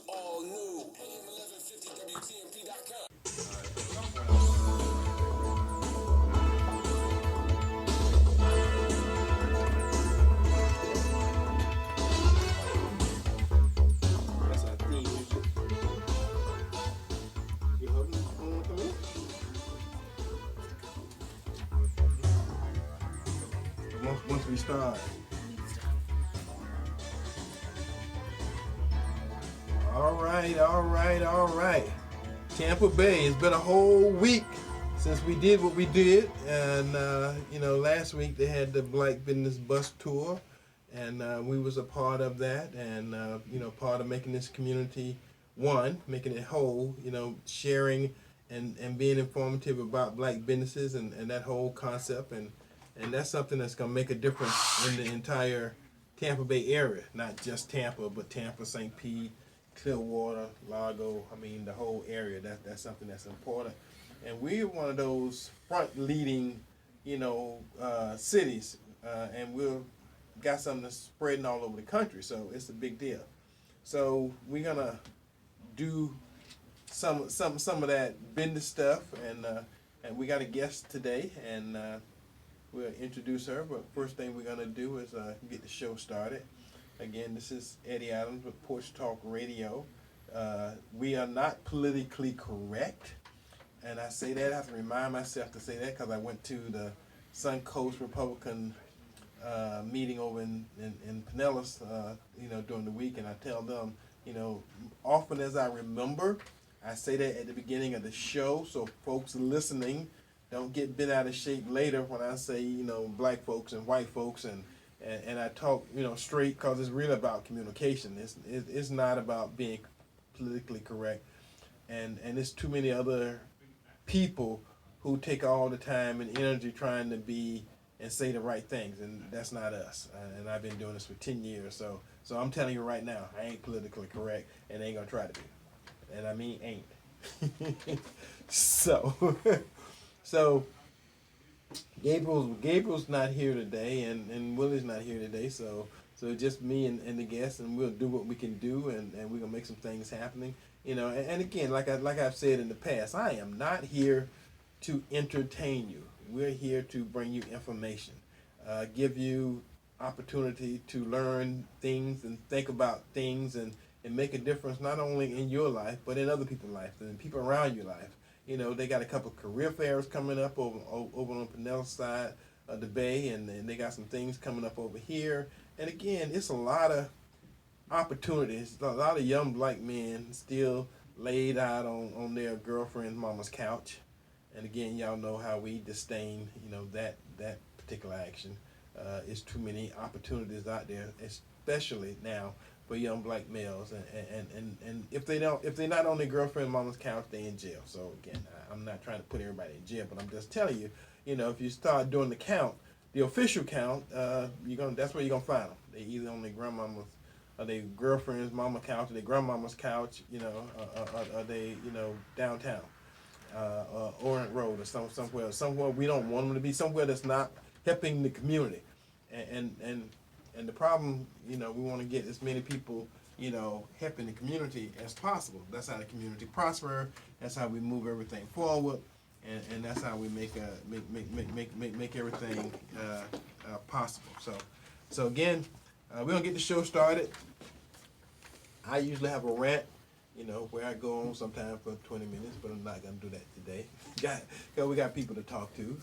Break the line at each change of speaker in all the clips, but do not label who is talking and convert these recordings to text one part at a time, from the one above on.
all new. AM1150WTMP.com.
That's our theme music. You hoping someone come in? Once we start. All right. Tampa Bay, it's been a whole week since we did what we did. And, last week they had the Black Business Bus Tour. And we was a part of that. And, part of making this community, making it whole, sharing and being informative about black businesses and that whole concept. And that's something that's going to make a difference in the entire Tampa Bay area. Not just Tampa, but Tampa, St. Pete, Clearwater, Largo, the whole area. That's something that's important. And we're one of those front leading, cities, and we've got something that's spreading all over the country, so it's a big deal. So we're gonna do some of that business stuff, and we got a guest today, and we'll introduce her. But first thing we're gonna do is get the show started. Again, this is Eddie Adams with Porch Talk Radio. We are not politically correct. And I say that, I have to remind myself to say that because I went to the Suncoast Republican meeting over in Pinellas, during the week. And I tell them, often as I remember, I say that at the beginning of the show. So folks listening don't get bent out of shape later when I say, black folks and white folks and I talk, straight because it's really about communication. It's not about being politically correct. And there's too many other people who take all the time and energy trying to be and say the right things, and that's not us. And I've been doing this for 10 years. So I'm telling you right now, I ain't politically correct and ain't going to try to be. And I mean ain't. So Gabriel's not here today, and Willie's not here today, so just me and the guests, and we'll do what we can do, and we're gonna make some things happening, And again, like I've said in the past, I am not here to entertain you. We're here to bring you information, give you opportunity to learn things and think about things and make a difference not only in your life but in other people's life and people around your life. They got a couple of career fairs coming up over on the Pinellas side of the bay, and they got some things coming up over here. And again, it's a lot of opportunities. A lot of young black men still laid out on their girlfriend's mama's couch. And again, y'all know how we disdain, that particular action. It's too many opportunities out there, especially now for young black males, and if they're not on their girlfriend mama's couch, they in jail. So again, I'm not trying to put everybody in jail, but I'm just telling you, if you start doing the count, the official count, that's where you're gonna find them. They either on their grandmama's or their girlfriend's mama couch, or their grandmama's couch, or they downtown, Orient Road, or somewhere we don't want them to be, somewhere that's not helping the community, and the problem, we want to get as many people, helping the community as possible. That's how the community prosper. That's how we move everything forward, and that's how we make everything possible. So again, we're gonna get the show started. I usually have a rant, where I go on sometimes for 20 minutes, but I'm not gonna do that today. We got people to talk to,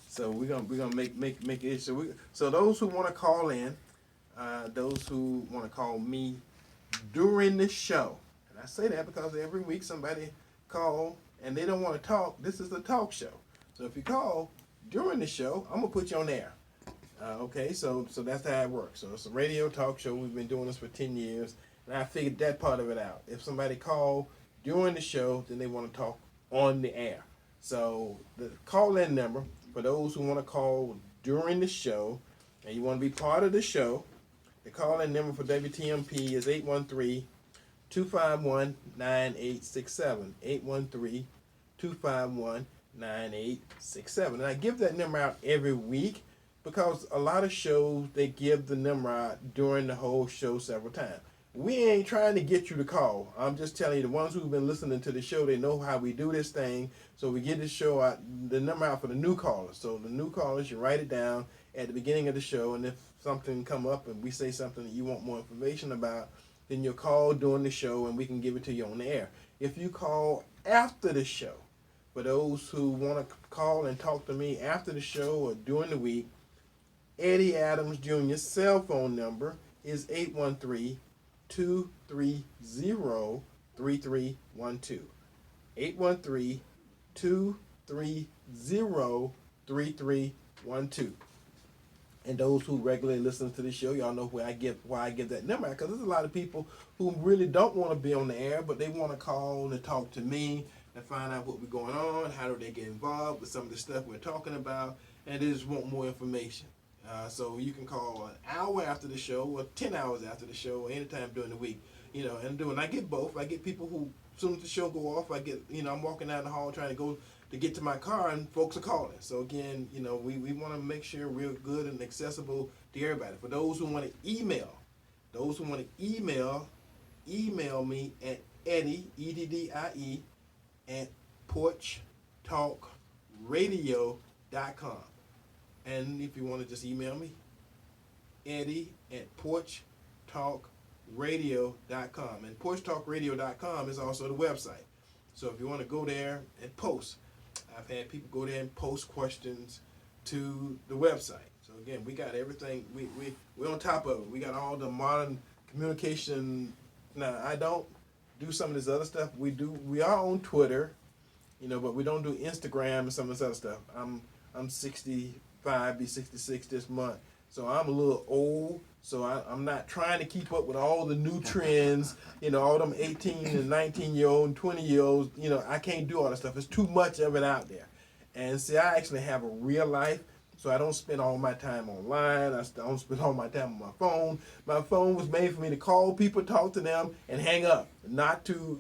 so we're gonna make it. So those who want to call in, those who want to call me during the show, and I say that because every week somebody call and they don't want to talk. This is a talk show, so if you call during the show, I'm gonna put you on air. Okay, so that's how it works. So it's a radio talk show. We've been doing this for 10 years. And I figured that part of it out. If somebody called during the show, then they want to talk on the air. So the call-in number for those who want to call during the show and you want to be part of the show, the call-in number for WTMP is 813-251-9867. 813-251-9867. And I give that number out every week because a lot of shows, they give the number out during the whole show several times. we ain't trying to get you to call. I'm just telling you, the ones who've been listening to the show, they know how we do this thing. So we get the show out, the number out for the new callers. So the new callers, you write it down at the beginning of the show, and if something come up and we say something that you want more information about, then you'll call during the show and we can give it to you on the air. If you call after the show, for those who want to call and talk to me after the show or during the week, Eddie Adams Jr.'s cell phone number is 813-230-3312. 813-230-3312. And those who regularly listen to the show, y'all know why I give that number. Because there's a lot of people who really don't want to be on the air, but they want to call and talk to me and find out what we're going on, how do they get involved with some of the stuff we're talking about, and they just want more information. So you can call an hour after the show or 10 hours after the show or anytime during the week. And I get both. I get people who, as soon as the show go off, I'm walking down the hall trying to get to my car and folks are calling. So again, we want to make sure we're good and accessible to everybody. For those who want to email, email me at Eddie, EDDIE, at porchtalkradio.com. And if you want to just email me, Eddie at porchtalkradio.com. And porchtalkradio.com is also the website. So if you want to go there and post, I've had people go there and post questions to the website. So again, we got everything. We're on top of it. We got all the modern communication. Now, I don't do some of this other stuff. We are on Twitter, but we don't do Instagram and some of this other stuff. I'm 65, be 66 this month. So I'm a little old, so I'm not trying to keep up with all the new trends, all them 18 and 19-year-old and 20-year-olds. I can't do all that stuff. There's too much of it out there. And see, I actually have a real life, so I don't spend all my time online. I don't spend all my time on my phone. My phone was made for me to call people, talk to them, and hang up, not to,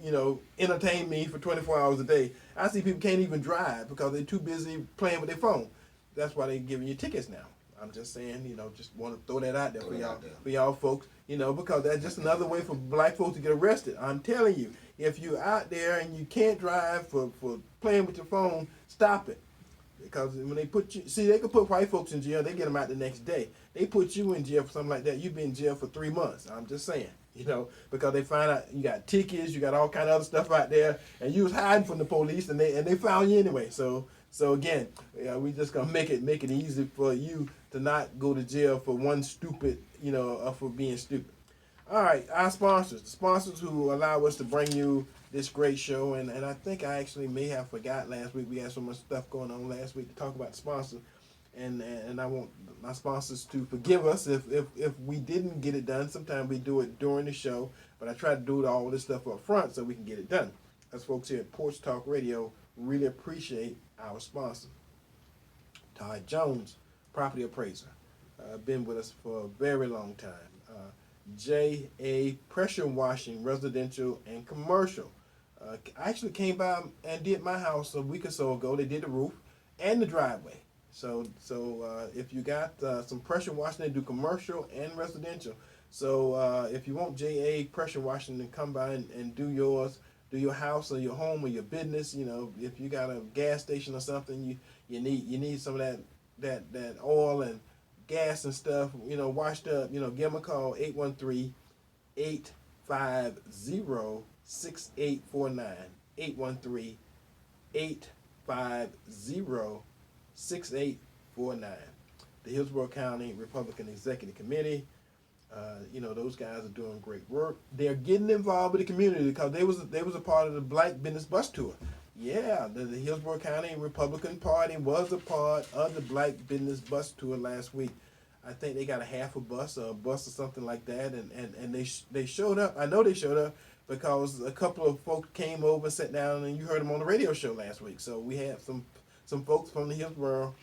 entertain me for 24 hours a day. I see people can't even drive because they're too busy playing with their phone. That's why they're giving you tickets now. I'm just saying, just want to throw that out there for y'all folks, because that's just another way for black folks to get arrested. I'm telling you, if you're out there and you can't drive for playing with your phone, stop it. Because when they put you, they can put white folks in jail, they get them out the next day. They put you in jail for something like that, you've been in jail for 3 months. I'm just saying, because they find out you got tickets, you got all kind of other stuff out there, and you was hiding from the police, and they found you anyway. So again, we just gonna make it easy for you to not go to jail for one stupid, or for being stupid. All right, our sponsors, the sponsors who allow us to bring you this great show, and I think I actually may have forgot last week. We had so much stuff going on last week to talk about the sponsors, and I want my sponsors to forgive us if we didn't get it done. Sometimes we do it during the show, but I try to do all this stuff up front so we can get it done. As folks here at Porch Talk Radio really appreciate our sponsor. Todd Jones, property appraiser, been with us for a very long time. J.A. Pressure Washing, residential and commercial. I actually came by and did my house a week or so ago. They did the roof and the driveway. So if you got some pressure washing, they do commercial and residential. So if you want J.A. Pressure Washing to come by and do yours, do your house or your home or your business, if you got a gas station or something, you need some of that oil and gas and stuff, washed up, give them a call, 813-850-6849, 813-850-6849. The Hillsborough County Republican Executive Committee, those guys are doing great work. They're getting involved with the community because they was a part of the Black Business Bus Tour. Yeah, the Hillsborough County Republican Party was a part of the Black Business Bus Tour last week. I think they got a half a bus or a bus or something like that, and they showed up. I know they showed up because a couple of folks came over and sat down, and you heard them on the radio show last week. So we had some folks from the Hillsborough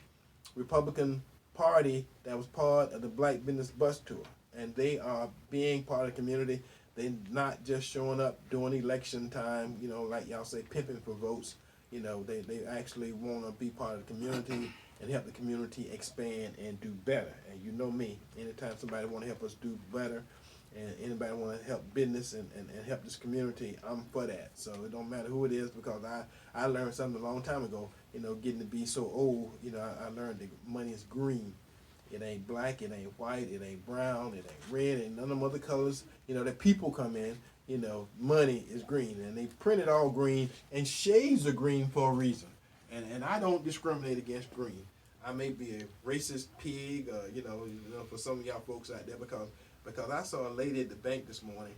Republican Party that was part of the Black Business Bus Tour, and they are being part of the community. They're not just showing up during election time, like y'all say, pimping for votes. They actually want to be part of the community and help the community expand and do better. And you know me, anytime somebody want to help us do better and anybody want to help business and help this community, I'm for that. So it don't matter who it is, because I learned something a long time ago, getting to be so old, I learned that money is green. It ain't black, it ain't white, it ain't brown, it ain't red, and none of them other colors, that people come in, money is green. And they printed all green, and shades of green for a reason. And I don't discriminate against green. I may be a racist pig, for some of y'all folks out there, because I saw a lady at the bank this morning,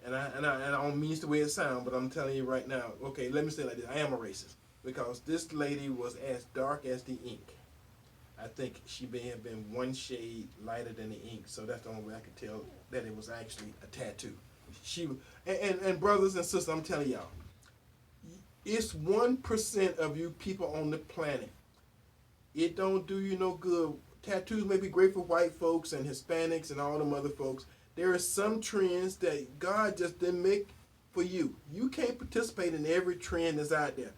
and I don't mean the way it sounds, but I'm telling you right now, okay, let me say it like this, I am a racist, because this lady was as dark as the ink. I think she may have been one shade lighter than the ink, so that's the only way I could tell that it was actually a tattoo. And brothers and sisters, I'm telling y'all, it's 1% of you people on the planet. It don't do you no good. Tattoos may be great for white folks and Hispanics and all them other folks. There are some trends that God just didn't make for you. You can't participate in every trend that's out there.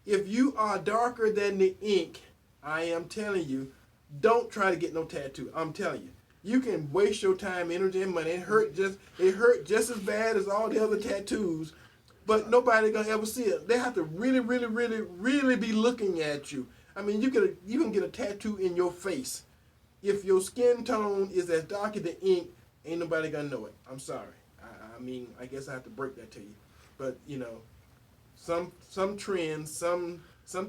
If you are darker than the ink, I am telling you, don't try to get no tattoo. I'm telling you. You can waste your time, energy, and money. It hurt just as bad as all the other tattoos, but nobody gonna ever see it. They have to really, really, really, really be looking at you. I mean, you can get a tattoo in your face. If your skin tone is as dark as the ink, ain't nobody gonna know it. I'm sorry. I mean, I guess I have to break that to you. But some trends, some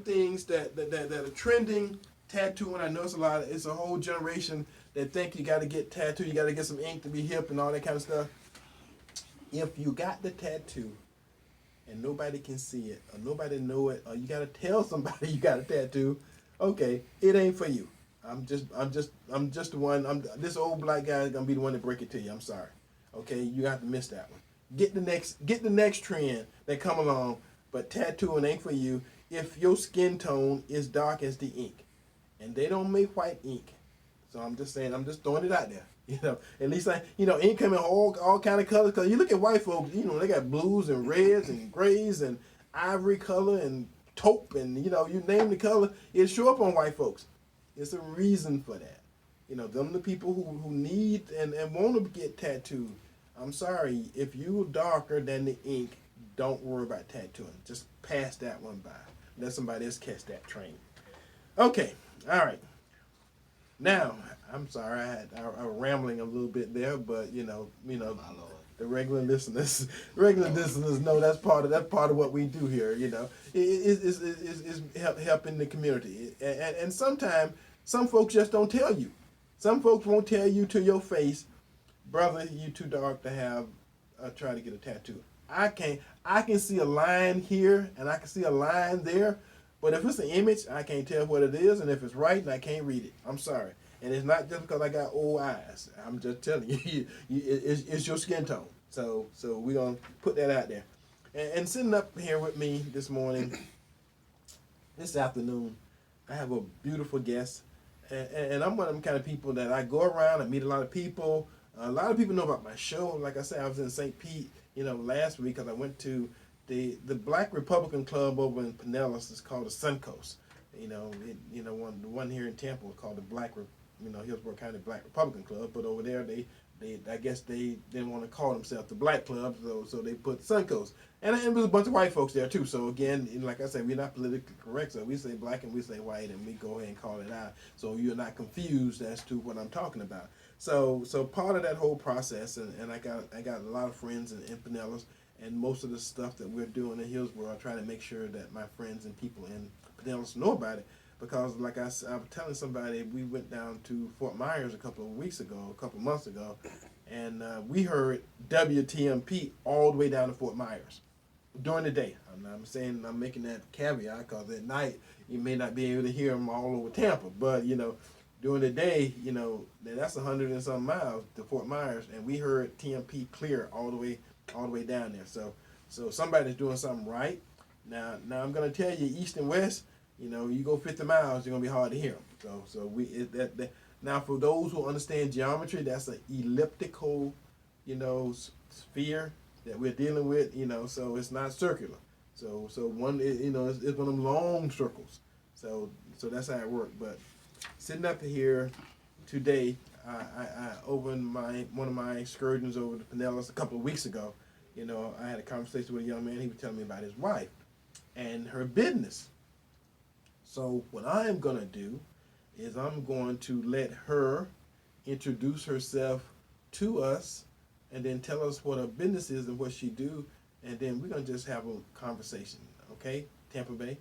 things that are trending, tattooing. I know it's a whole generation that think you got to get tattooed, you got to get some ink to be hip and all that kind of stuff. If you got the tattoo and nobody can see it, or nobody know it, or you got to tell somebody you got a tattoo, okay, it ain't for you. I'm just the one. This old black guy is gonna be the one to break it to you. I'm sorry. Okay, you have to miss that one. Get the next trend that come along, but tattooing ain't for you if your skin tone is dark as the ink, and they don't make white ink. So I'm just saying, I'm just throwing it out there. At least ink come in all kind of colors. Cause you look at white folks, they got blues and reds and grays and ivory color and taupe and you name the color, it show up on white folks. It's a reason for that. Them the people who need and want to get tattooed. I'm sorry, if you're darker than the ink, don't worry about tattooing. Just pass that one by. Let somebody else catch that train. Okay, all right. Now, I'm sorry, I'm rambling a little bit there, but the regular listeners know that's part of what we do here. Is helping the community, and sometimes some folks just don't tell you. Some folks won't tell you to your face, brother, you too dark to have try to get a tattoo. I can see a line here and I can see a line there, but if it's an image, I can't tell what it is, and if it's right, and I can't read it. I'm sorry. And it's not just because I got old eyes. I'm just telling you, it's your skin tone. So we're going to put that out there. And sitting up here with me this morning, this afternoon, I have a beautiful guest. And I'm one of them kind of people that I go around and meet a lot of people. A lot of people know about my show. Like I said, I was in St. Pete, last week because I went to the Black Republican Club over in Pinellas. It's called the Suncoast. The one here in Tampa was called the Hillsborough County Black Republican Club. But over there, I guess they didn't want to call themselves the Black Club, so they put Suncoast. And there was a bunch of white folks there too. So again, like I said, we're not politically correct. So we say black and we say white, and we go ahead and call it out. So you're not confused as to what I'm talking about. So part of that whole process, and I got a lot of friends in Pinellas, and most of the stuff that we're doing in Hillsborough, I try to make sure that my friends and people in Pinellas know about it. Because like I was telling somebody, we went down to Fort Myers a couple of months ago, and we heard WTMP all the way down to Fort Myers during the day. I'm saying I'm making that caveat because at night you may not be able to hear them all over Tampa, but during the day, that's 100 and some miles to Fort Myers, and we heard TMP clear all the way down there. So somebody's doing something right. Now I'm gonna tell you, east and west. You go 50 miles, you're gonna be hard to hear them. Now for those who understand geometry, that's an elliptical, sphere that we're dealing with. So it's not circular. So one, it's one of them long circles. So that's how it works. But sitting up here today, over in one of my excursions over to Pinellas a couple of weeks ago, I had a conversation with a young man. He was telling me about his wife and her business. So what I am going to do is I'm going to let her introduce herself to us and then tell us what her business is and what she do, and then we're going to just have a conversation. Okay, Tampa Bay?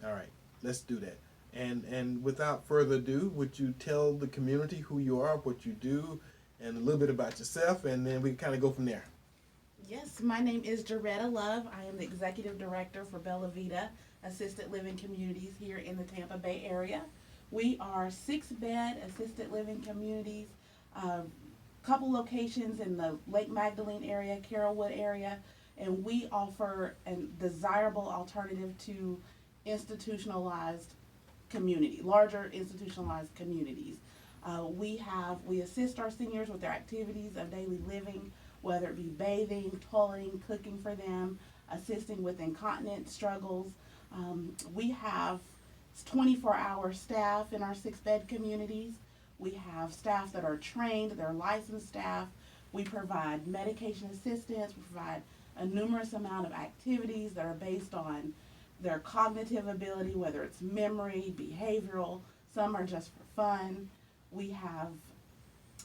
All right, let's do that. And without further ado, would you tell the community who you are, what you do, and a little bit about yourself, and then we can kind of go from there.
Yes, my name is Jaretta Love. I am the Executive Director for BelaVita Assisted Living Communities here in the Tampa Bay area. We are 6-bed assisted living communities, couple locations in the Lake Magdalene area, Carrollwood area, and we offer a desirable alternative to institutionalized larger institutionalized communities. We assist our seniors with their activities of daily living, whether it be bathing, toileting, cooking for them, assisting with incontinence struggles. We have 24-hour staff in our 6-bed communities. We have staff that are trained, they're licensed staff. We provide medication assistance. We provide a numerous amount of activities that are based on their cognitive ability, whether it's memory, behavioral, some are just for fun. We have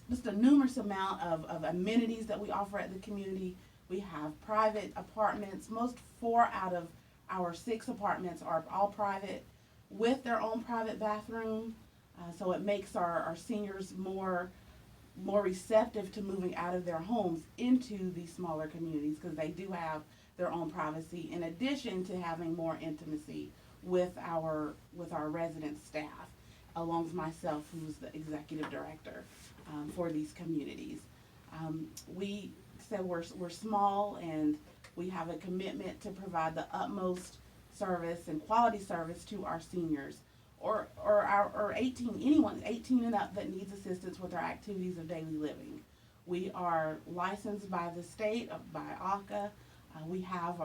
just a numerous amount of amenities that we offer at the community. We have private apartments. Most 4 out of our 6 apartments are all private with their own private bathroom. So it makes our seniors more receptive to moving out of their homes into these smaller communities because they do have their own privacy, in addition to having more intimacy with our resident staff, along with myself, who's the executive director for these communities. We said we're small, and we have a commitment to provide the utmost service and quality service to our seniors, or anyone 18 and up that needs assistance with their activities of daily living. We are licensed by the state, by ACA. We have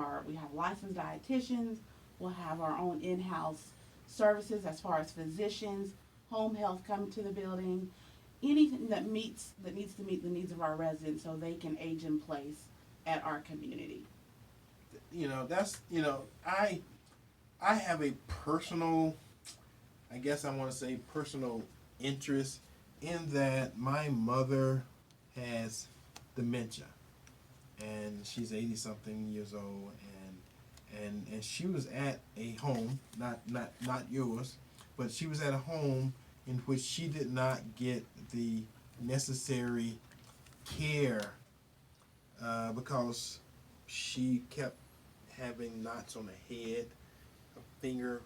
licensed dietitians. We'll have our own in-house services as far as physicians, home health come to the building, anything that needs to meet the needs of our residents so they can age in place at our community.
I have a personal, I guess I want to say personal interest in that my mother has dementia, and she's 80-something years old, and she was at a home, not yours, but she was at a home in which she did not get the necessary care because she kept having knots on her head. Her finger,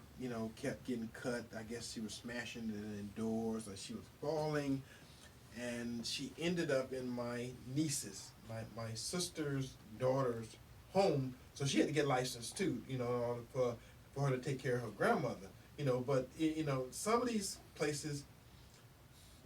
kept getting cut. I guess she was smashing it in doors, or she was falling, and she ended up in my niece's, my sister's daughter's home. So she had to get licensed too, in order for her to take care of her grandmother. But some of these places,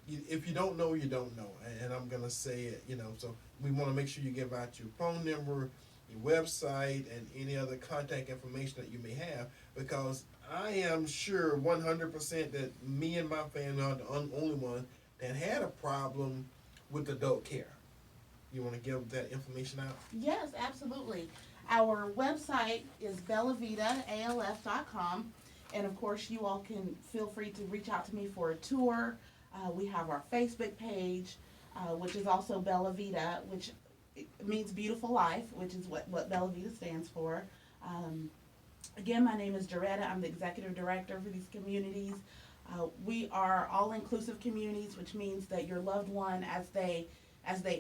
if you don't know, you don't know. And I'm gonna say it, So we want to make sure you give out your phone number, your website, and any other contact information that you may have, because I am sure 100% that me and my family are the only one that had a problem with adult care. You want to give that information out?
Yes, absolutely. Our website is BelaVitaALF.com, and of course you all can feel free to reach out to me for a tour. We have our Facebook page, which is also BelaVita, which means beautiful life, which is what BelaVita stands for. Again, my name is Jaretta. I'm the executive director for these communities. We are all-inclusive communities, which means that your loved one, as they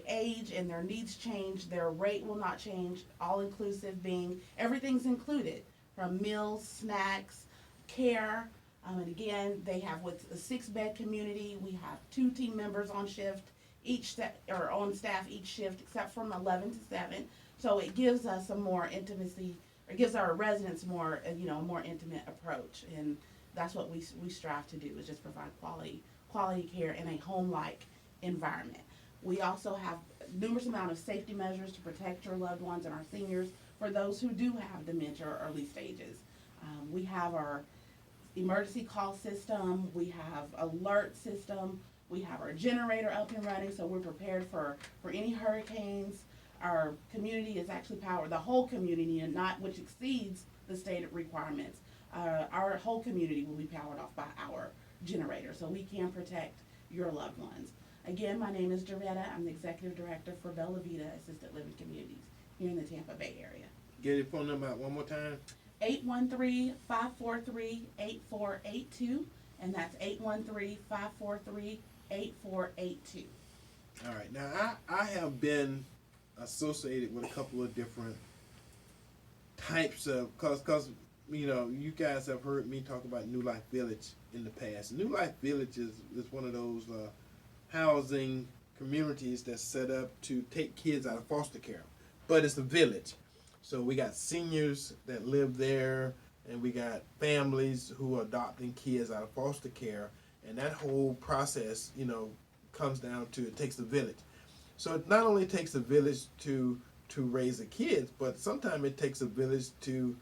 age and their needs change, their rate will not change. All-inclusive being everything's included, from meals, snacks, care. And again, they have with a 6-bed community. We have 2 team members on shift, on staff each shift, except from 11 to 7. So it gives us a more intimacy, or gives our residents more, more intimate approach. And that's what we strive to do, is just provide quality care in a home-like environment. We also have numerous amount of safety measures to protect your loved ones and our seniors for those who do have dementia or early stages. We have our emergency call system. We have alert system. We have our generator up and running, so we're prepared for any hurricanes. Our community is actually powered, the whole community, and not which exceeds the stated requirements. Our whole community will be powered off by our generator, so we can protect your loved ones. Again, my name is Jaretta. I'm the Executive Director for BelaVita Assisted Living Communities here in the Tampa Bay area.
Get your phone number out one more time.
813-543-8482, and that's 813-543-8482.
All right. Now, I have been associated with a couple of different types of, because you guys have heard me talk about New Life Village in the past. New Life Village is one of those housing communities that's set up to take kids out of foster care, but it's a village. So we got seniors that live there, and we got families who are adopting kids out of foster care, and that whole process, comes down to it takes a village. So it not only takes a village to raise the kids, but sometimes it takes a village to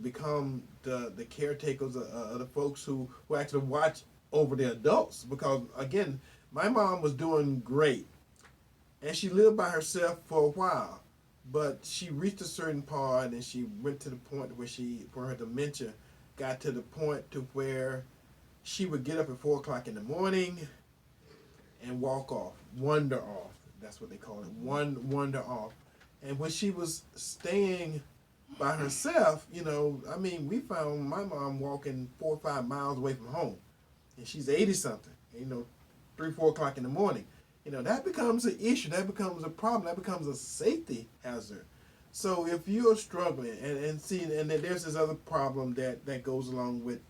become the caretakers of the folks who actually watch over the adults. Because again, my mom was doing great, and she lived by herself for a while, but she reached a certain part, and she went to the point where her dementia got to the point to where she would get up at 4 o'clock in the morning and walk off, wander off. That's what they call it, wander off. And when she was staying by herself, we found my mom walking 4 or 5 miles away from home, and she's 80-something, 3, 4 o'clock in the morning. That becomes an issue, that becomes a problem, that becomes a safety hazard. So if you're struggling, and then there's this other problem that goes along with,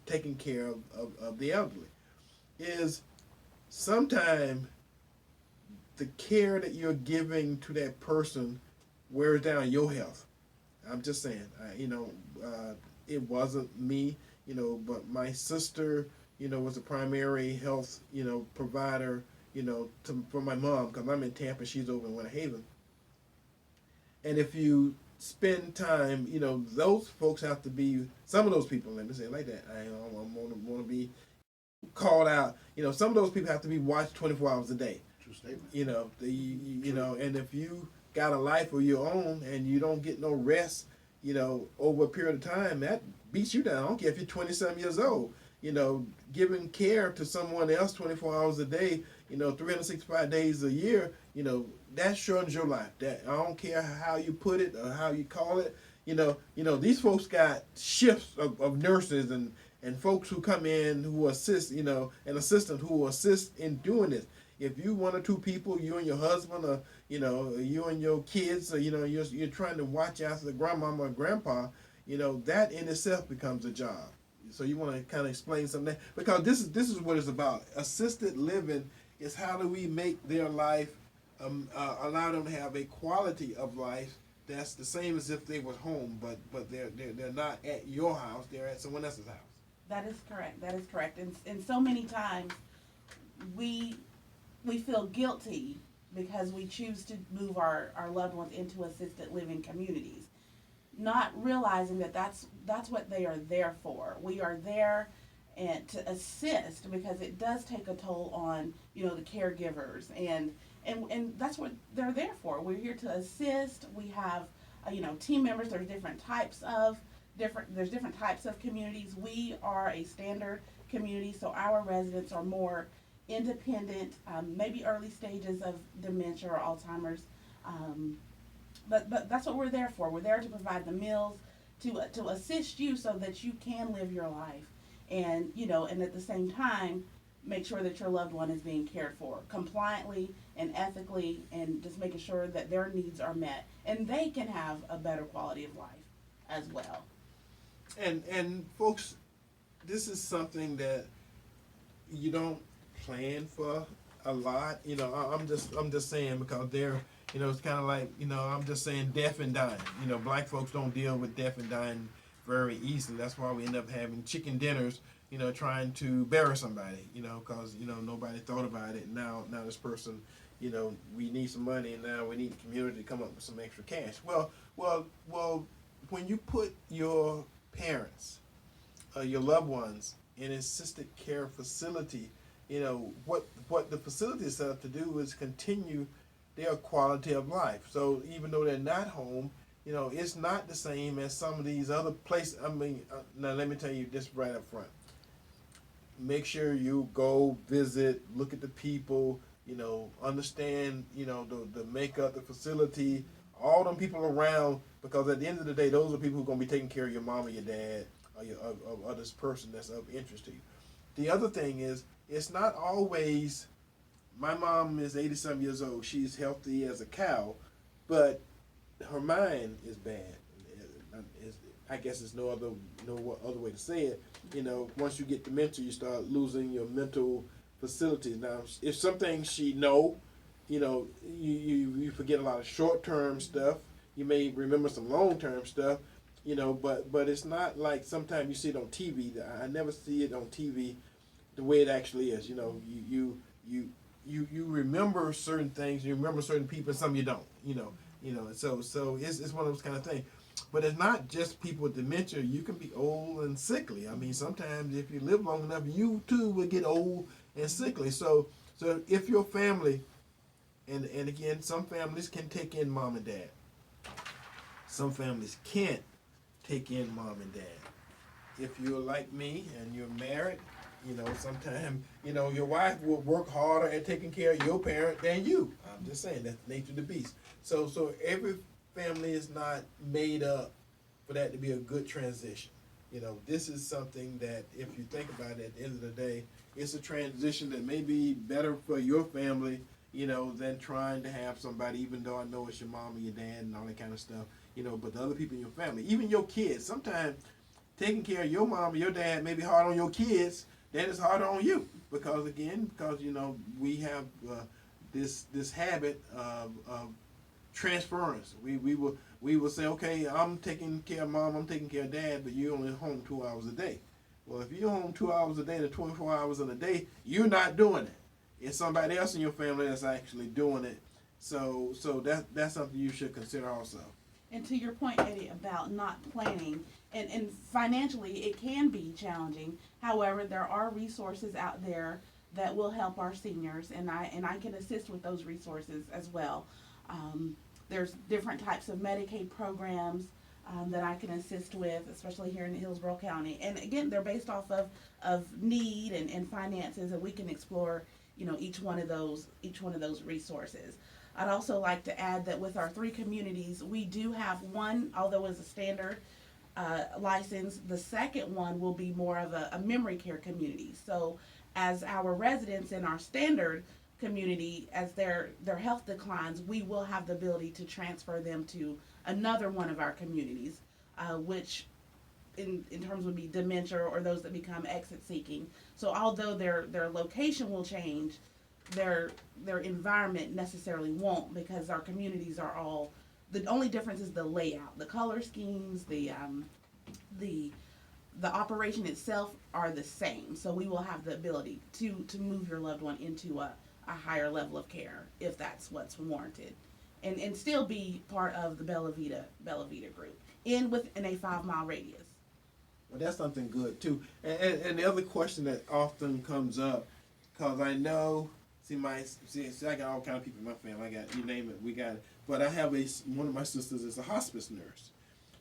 taking care of the elderly, is sometimes the care that you're giving to that person wears down your health. I'm just saying, it wasn't me, but my sister, was a primary health, provider, for my mom, because I'm in Tampa, she's over in Winter Haven. And if you spend time, those folks have to be, some of those people, let me say it like that, I don't want to be called out, some of those people have to be watched 24 hours a day.
True statement.
And if you got a life of your own and you don't get no rest, over a period of time, that beats you down. I don't care if you're 27 years old. Giving care to someone else 24 hours a day, 365 days a year, that shortens your life. That I don't care how you put it or how you call it. These folks got shifts of nurses and folks who come in who assist, an assistant who will assist in doing this. If you 1 or 2 people, you and your husband, or you and your kids, or you're trying to watch after the grandmama or grandpa, that in itself becomes a job. So you want to kind of explain some of that, because this is what it's about. Assisted living is how do we make their life, allow them to have a quality of life that's the same as if they were home, but they're not at your house, they're at someone else's house.
That is correct. And so many times we feel guilty because we choose to move our loved ones into assisted living communities, not realizing that that's what they are there for. We are there and to assist, because it does take a toll on the caregivers, and that's what they're there for. We're here to assist. We have team members. There's different types of communities. We are a standard community, so our residents are more independent, maybe early stages of dementia or Alzheimer's, but that's what we're there for. We're there to provide the meals, to assist you so that you can live your life, and and at the same time make sure that your loved one is being cared for compliantly and ethically, and just making sure that their needs are met and they can have a better quality of life as well.
And folks, this is something that you don't plan for a lot. I'm just saying, because they're, it's kind of like, I'm just saying death and dying. Black folks don't deal with death and dying very easily. That's why we end up having chicken dinners, trying to bury somebody, because, nobody thought about it. Now this person, we need some money, and now we need the community to come up with some extra cash. Well, when you put your parents, your loved ones, in an assisted care facility, what the facility is set up to do is continue their quality of life. So even though they're not home, it's not the same as some of these other places. I mean, now let me tell you this right up front. Make sure you go visit, look at the people, understand, the makeup, the facility, all them people around, because at the end of the day, those are people who are going to be taking care of your mom or your dad or this person that's of interest to you. The other thing is, it's not always, my mom is 87 years old. She's healthy as a cow, but her mind is bad. I guess there's no other way to say it. Once you get dementia, you start losing your mental facilities. Now, if some things she you forget a lot of short-term stuff. You may remember some long-term stuff, but it's not like sometimes you see it on TV. I never see it on TV the way it actually is. You remember certain things, you remember certain people, and some you don't. So it's one of those kind of things. But it's not just people with dementia. You can be old and sickly. I mean, sometimes if you live long enough, you too will get old and sickly. So if your family, and again, some families can take in mom and dad. Some families can't take in mom and dad. If you're like me and you're married, sometimes, your wife will work harder at taking care of your parent than you. I'm just saying, that's the nature of the beast. So every family is not made up for that to be a good transition. This is something that, if you think about it, at the end of the day, it's a transition that may be better for your family, than trying to have somebody, even though I know it's your mom and your dad and all that kind of stuff, but the other people in your family, even your kids, sometimes taking care of your mom or your dad may be hard on your kids than it's harder on you. Because we have this habit of transference. We will say, okay, I'm taking care of mom, I'm taking care of dad, but you're only home 2 hours a day. Well, if you're home 2 hours a day to 24 hours in a day, you're not doing it. It's somebody else in your family that's actually doing it. So that's something you should consider also.
And to your point, Eddie, about not planning, and financially it can be challenging. However, there are resources out there that will help our seniors, and I can assist with those resources as well. There's different types of Medicaid programs that I can assist with, especially here in Hillsborough County. And again, they're based off of need and finances, and we can explore each one of those resources. I'd also like to add that with our 3 communities, we do have one, although it's a standard license, the second one will be more of a memory care community. So as our residents in our standard community, as their health declines, we will have the ability to transfer them to another one of our communities, which in terms would be dementia or those that become exit seeking. So although their location will change, their environment necessarily won't, because our communities are all, the only difference is the layout, the color schemes, the operation itself are the same. So we will have the ability to move your loved one into a higher level of care if that's what's warranted, and still be part of the BelaVita group within a 5-mile radius.
Well, that's something good too. And the other question that often comes up, because I know, see, I got all kind of people in my family. I got, you name it, we got it. But I have one of my sisters is a hospice nurse.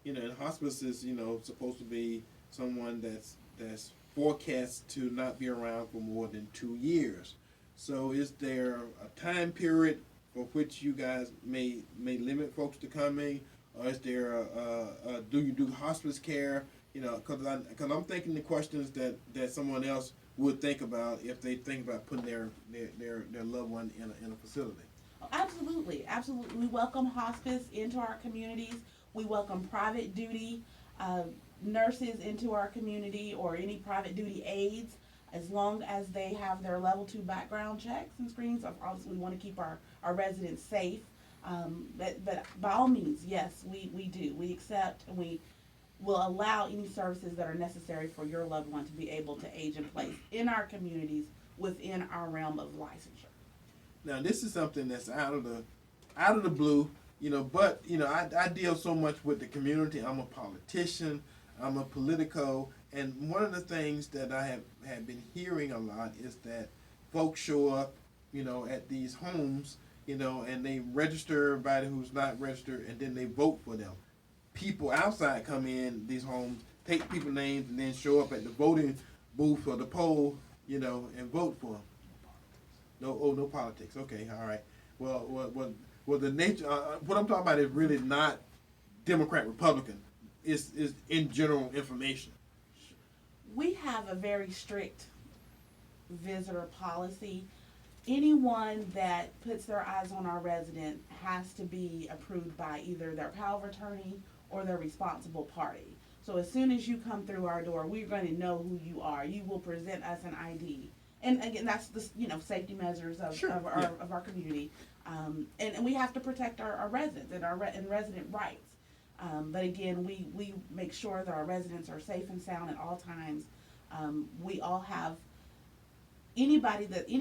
And hospice is, supposed to be someone that's forecast to not be around for more than 2 years. So is there a time period for which you guys may limit folks to coming, or is there do you do hospice care? Because I'm thinking the questions that someone else would think about if they think about putting their loved one in a facility.
Oh, absolutely. We welcome hospice into our communities. We welcome private duty nurses into our community, or any private duty aides, as long as they have their level 2 background checks and screenings. Obviously, we want to keep our residents safe. But by all means, yes, we do. We accept, and we will allow any services that are necessary for your loved one to be able to age in place in our communities within our realm of licensure.
Now, this is something that's out of the blue, but I deal so much with the community. I'm a politician, I'm a politico, and one of the things that I have been hearing a lot is that folks show up, at these homes, and they register everybody who's not registered, and then they vote for them. People outside come in these homes, take people's names, and then show up at the voting booth or the poll, and vote for them. No politics. Okay, all right. Well, the nature. What I'm talking about is really not Democrat, Republican. It's in general information.
We have a very strict visitor policy. Anyone that puts their eyes on our resident has to be approved by either their power of attorney or their responsible party. So as soon as you come through our door, we're going to know who you are. You will present us an ID. And again, that's the safety measures of our community. And we have to protect our residents and resident rights. But again, we make sure that our residents are safe and sound at all times. We all have any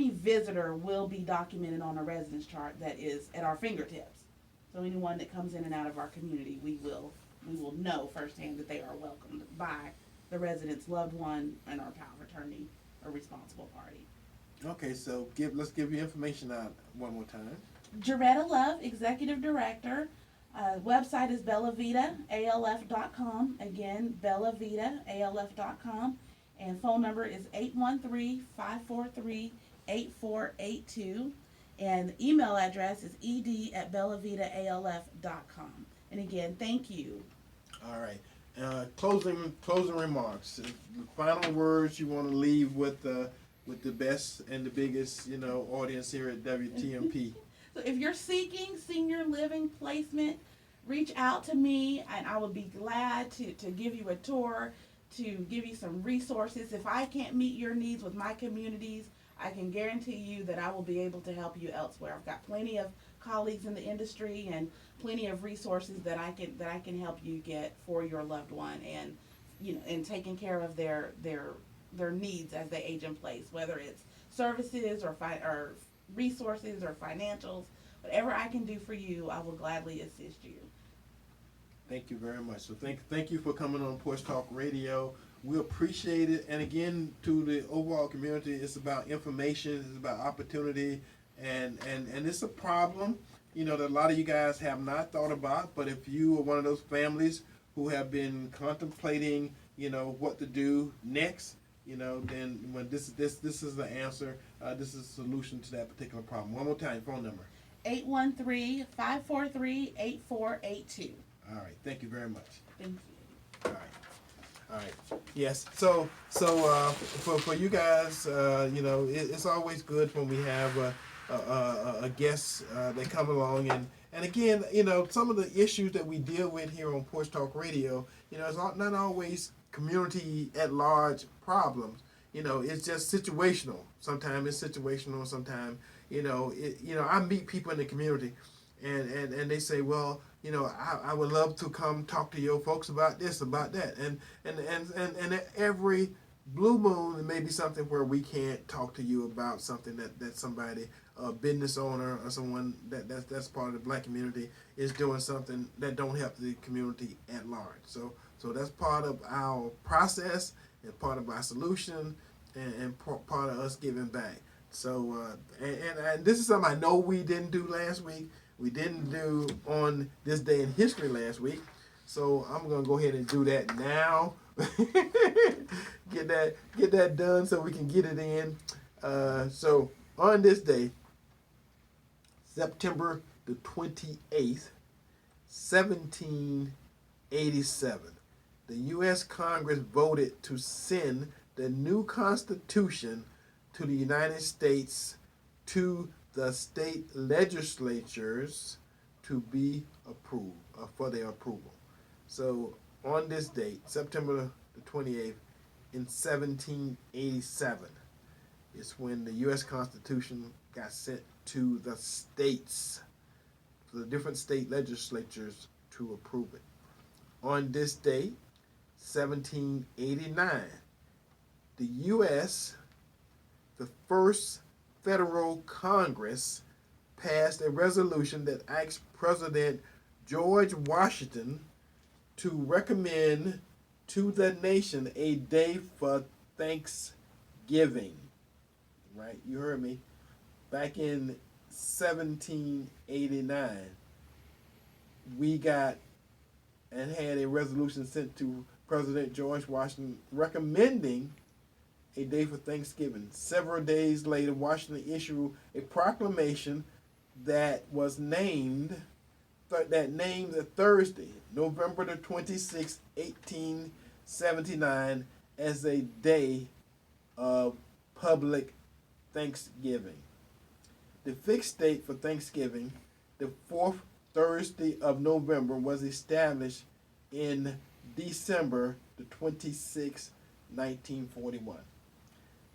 visitor will be documented on a residence chart that is at our fingertips. So anyone that comes in and out of our community, we will know firsthand that they are welcomed by the resident's loved one and our power of attorney or responsible party.
Okay, so let's give you information out one more time.
Jaretta Love, Executive Director. Website is BelaVitaALF.com. Again, BelaVitaALF.com. And phone number is 813-543-8482. And email address is ed@BelaVitaALF.com. And again, thank you.
All right. Closing remarks. Final words you want to leave with the best and the biggest, audience here at WTMP.
So if you're seeking senior living placement, reach out to me and I would be glad to give you a tour, to give you some resources. If I can't meet your needs with my communities, I can guarantee you that I will be able to help you elsewhere. I've got plenty of colleagues in the industry and plenty of resources that I can help you get for your loved one, and and taking care of their needs as they age in place, whether it's services or resources or financials. Whatever I can do for you, I will gladly assist you.
Thank you very much. So thank you for coming on Porch Talk Radio. We appreciate it. And again, to the overall community, it's about information, it's about opportunity, and it's a problem, that a lot of you guys have not thought about. But if you are one of those families who have been contemplating, what to do next, then when this is the answer, this is a solution to that particular problem. One more time, phone number.
813-543-8482.
All right. Thank you very much.
Thank you.
All right. Yes. So for you guys, it's always good when we have a guest that come along, and again, some of the issues that we deal with here on Porch Talk Radio, it's not always community at large problems. It's just situational. Sometimes it's situational. Sometimes, I meet people in the community, and they say, well, I would love to come talk to your folks about this, about that, and every blue moon, it may be something where we can't talk to you about something that somebody, a business owner or someone that's part of the black community is doing something that don't help the community at large. So that's part of our process and part of our solution and part of us giving back. So and this is something I know we didn't do last week. We didn't do on this day in history last week. So I'm gonna go ahead and do that now. get that done so we can get it in. So on this day, September the 28th, 1787, the U.S. Congress voted to send the new Constitution to the United States to the state legislatures to be approved, for their approval. So on this date, September the 28th, in 1787, is when the U.S. Constitution got sent to the states, to the different state legislatures to approve it. On this date, 1789, the U.S., the first federal Congress, passed a resolution that asked President George Washington to recommend to the nation a day for Thanksgiving. right? You heard me. Back in 1789, we got and had a resolution sent to President George Washington recommending a day for Thanksgiving. Several days later, Washington issued a proclamation that was named the Thursday, November the 26th, 1879, as a day of public Thanksgiving. The fixed date for Thanksgiving, the fourth Thursday of November, was established in December the 26th, 1941.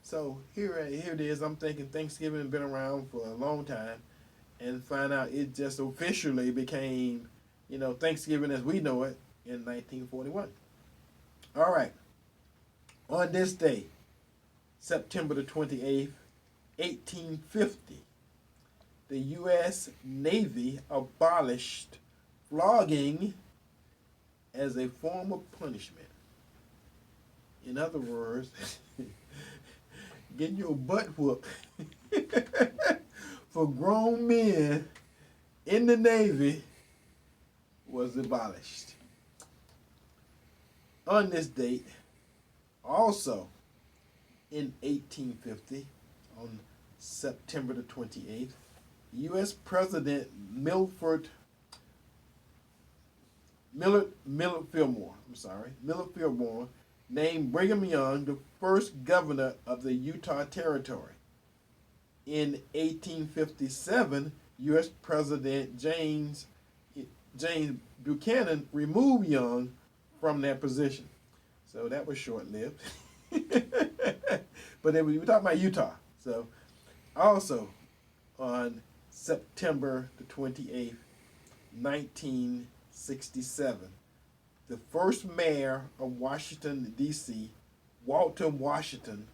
So here it is. I'm thinking Thanksgiving has been around for a long time, and find out it just officially became, Thanksgiving as we know it in 1941. All right. On this day, September the 28th, 1850, the U.S. Navy abolished flogging as a form of punishment. In other words, getting your butt whooped for grown men in the Navy was abolished. On this date, also in 1850, on September the 28th, U.S. President Millard Fillmore named Brigham Young the first governor of the Utah Territory. In 1857, U.S. President James Buchanan removed Young from that position. So that was short-lived. But we're talking about Utah. So also on September the 28th, 1967, the first mayor of Washington, D.C., Walter Washington,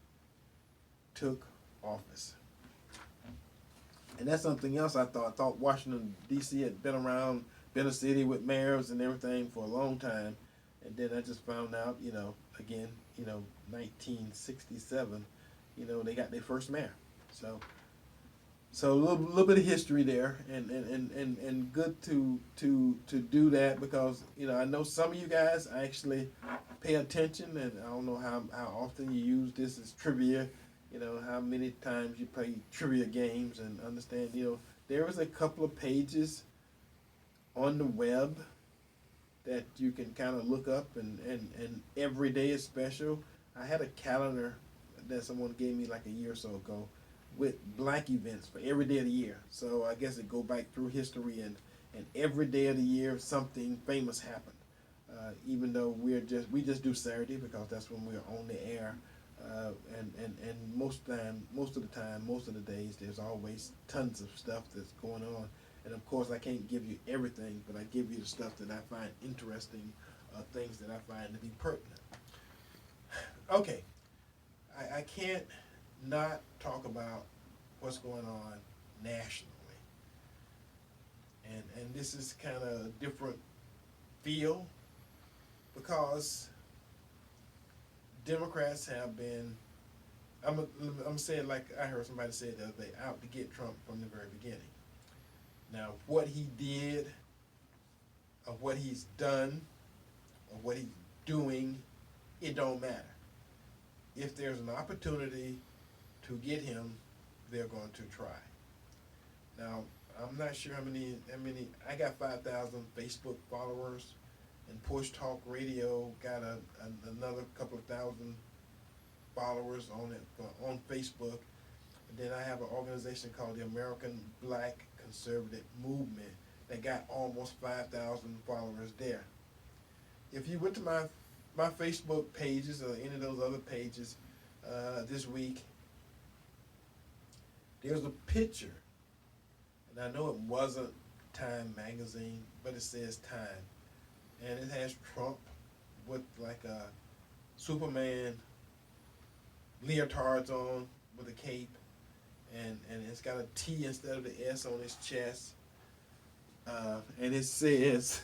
took office. And that's something else I thought Washington, D.C. had been around, been a city with mayors and everything for a long time. And then I just found out, 1967, they got their first mayor. So a little bit of history there, and good to do that, because I know some of you guys actually pay attention, and I don't know how often you use this as trivia, how many times you play trivia games, and understand there is a couple of pages on the web that you can kind of look up, and every day is special. I had a calendar that someone gave me like a year or so ago with blank events for every day of the year. So I guess it go back through history, and every day of the year something famous happened. Even though we just do Saturday because that's when we're on the air. And most of the days, there's always tons of stuff that's going on. And of course, I can't give you everything, but I give you the stuff that I find interesting, things that I find to be pertinent. Okay, I can't not talk about what's going on nationally. And this is kind of a different feel, because Democrats have been, I'm saying, like I heard somebody say the other day, out to get Trump from the very beginning. Now, what he did, or what he's done, or what he's doing, it don't matter. If there's an opportunity to get him, they're going to try. Now, I'm not sure how many. I got 5,000 Facebook followers, and Porch Talk Radio got another couple of thousand followers on it on Facebook. And then I have an organization called the American Black Conservative Movement that got almost 5,000 followers there. If you went to my Facebook pages or any of those other pages this week, there's a picture, and I know it wasn't Time magazine, but it says Time, and it has Trump with like a Superman leotards on with a cape, and it's got a T instead of the S on his chest, and it says,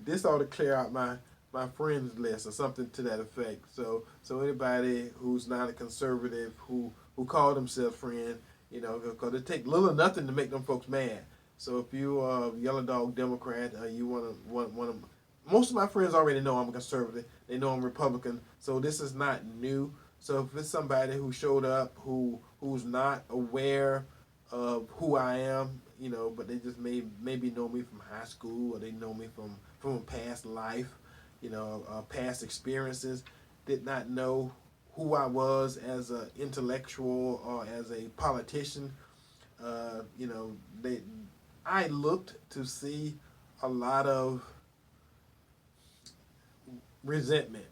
this ought to clear out my my friends list or something to that effect. So anybody who's not a conservative who call themselves friend, because it take little or nothing to make them folks mad. So if you are a yellow dog Democrat, you want to. Most of my friends already know I'm a conservative. They know I'm Republican. So this is not new. So if it's somebody who showed up who's not aware of who I am, but they just maybe know me from high school, or they know me from a past life, past experiences, did not know who I was as an intellectual or as a politician. uh, you know, they I looked to see a lot of resentment.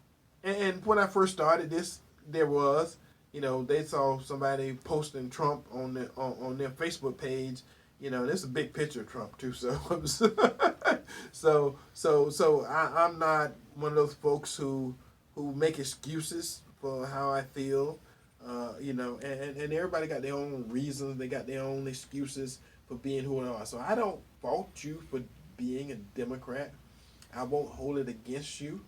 And when I first started this, there was, they saw somebody posting Trump on their Facebook page. There's a big picture of Trump too. So, I'm not one of those folks who make excuses for how I feel. And everybody got their own reasons. They got their own excuses for being who they are. So I don't fault you for being a Democrat. I won't hold it against you.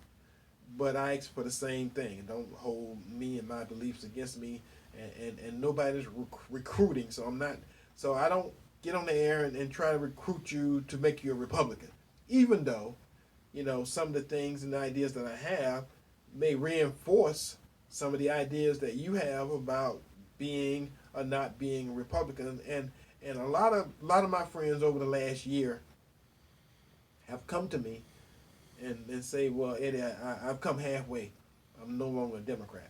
But I ask for the same thing. Don't hold me and my beliefs against me. And nobody's recruiting. So I'm not. So I don't get on the air and try to recruit you to make you a Republican. Even though, some of the things and the ideas that I have may reinforce some of the ideas that you have about being or not being a Republican. And a lot of my friends over the last year have come to me and say, well, Eddie, I've come halfway. I'm no longer a Democrat.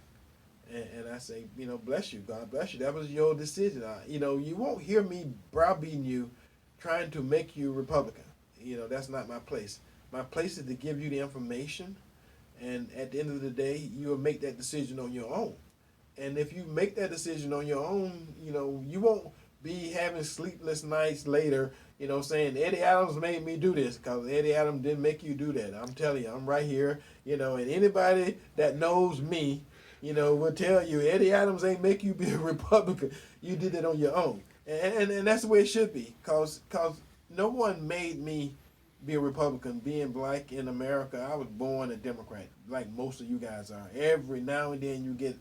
And I say, bless you. God bless you. That was your decision. You won't hear me browbeating you, trying to make you Republican. That's not my place. My place is to give you the information. And at the end of the day, you'll make that decision on your own. And if you make that decision on your own, you won't be having sleepless nights later, saying Eddie Adams made me do this, because Eddie Adams didn't make you do that. I'm telling you, I'm right here, and anybody that knows me, will tell you Eddie Adams ain't make you be a Republican. You did it on your own. And that's the way it should be, because no one made me be a Republican. Being black in America, I was born a Democrat, like most of you guys are. Every now and then you get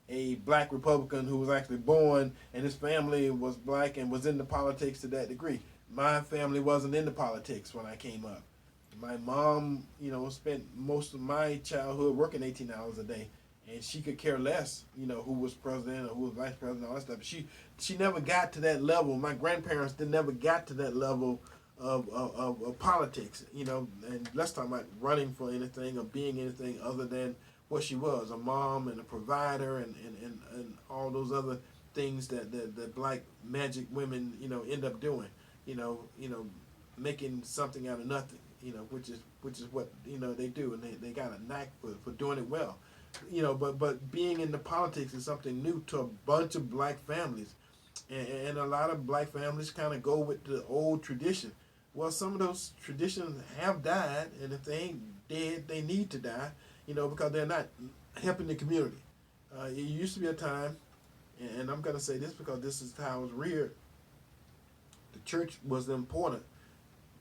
a black Republican who was actually born and his family was black and was into politics to that degree. My family wasn't into politics when I came up. My mom, spent most of my childhood working 18 hours a day, and she could care less, who was president or who was vice president, all that stuff. She never got to that level. My grandparents never got to that level of politics, and let's talk about running for anything or being anything other than what she was, a mom and a provider and all those other things that black magic women, end up doing, making something out of nothing, which is what, they do, and they got a knack for doing it well. But being into politics is something new to a bunch of black families. And a lot of black families kind of go with the old tradition. Well, some of those traditions have died, and if they ain't dead, they need to die, because they're not helping the community. It used to be a time, and I'm going to say this because this is how I was reared, the church was important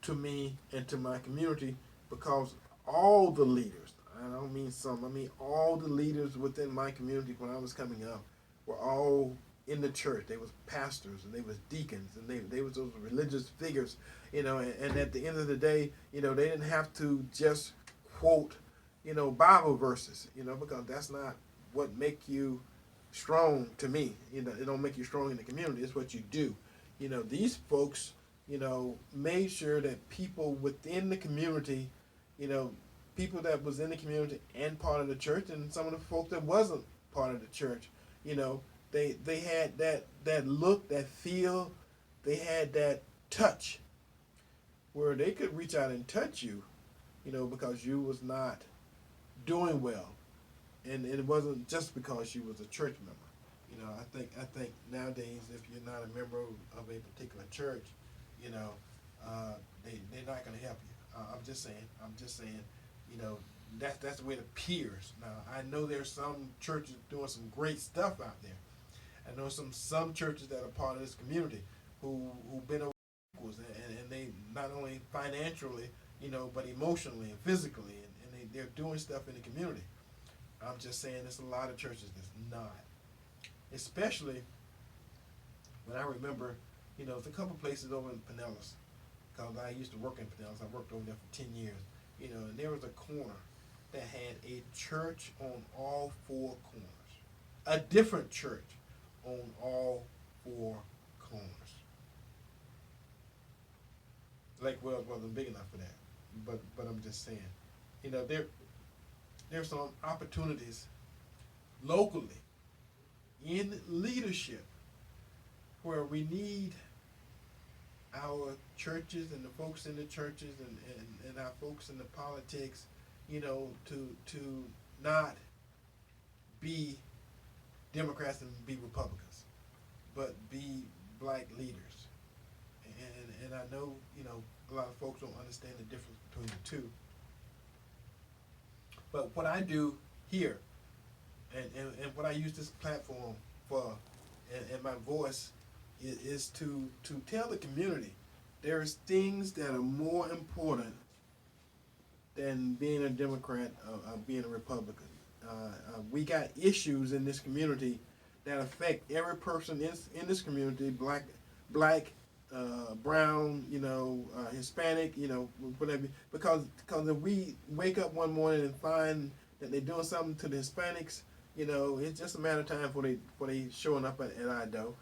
to me and to my community, because all the leaders, I don't mean some, I mean all the leaders within my community when I was coming up were all in the church. They was pastors and they was deacons and they was those religious figures, and at the end of the day, they didn't have to just quote, Bible verses, because that's not what make you strong to me. It don't make you strong in the community. It's what you do. These folks, made sure that people within the community, people that was in the community and part of the church, and some of the folks that wasn't part of the church, they had that look, that feel, they had that touch where they could reach out and touch you, because you was not doing well. And it wasn't just because you was a church member. I think nowadays, if you're not a member of a particular church, they're not going to help you. I'm just saying, that's the way it appears. Now, I know there's some churches doing some great stuff out there. I know some churches that are part of this community who've been equals, and they not only financially, but emotionally and physically, and they're doing stuff in the community. I'm just saying there's a lot of churches that's not. Especially when I remember, there's a couple places over in Pinellas, because I used to work in Pinellas. I worked over there for 10 years, and there was a corner that had a church on all four corners. A different church on all four corners. Lake Wells wasn't big enough for that, but I'm just saying, there's some opportunities locally in leadership where we need our churches and the folks in the churches and our folks in the politics, to not be Democrats and be Republicans, but be black leaders. And I know, a lot of folks don't understand the difference between the two. But what I do here, and what I use this platform for, and my voice, is to tell the community there's things that are more important than being a Democrat or being a Republican. We got issues in this community that affect every person in this community, black, brown, Hispanic, whatever. Because if we wake up one morning and find that they're doing something to the Hispanics, it's just a matter of time for they showing up at our door.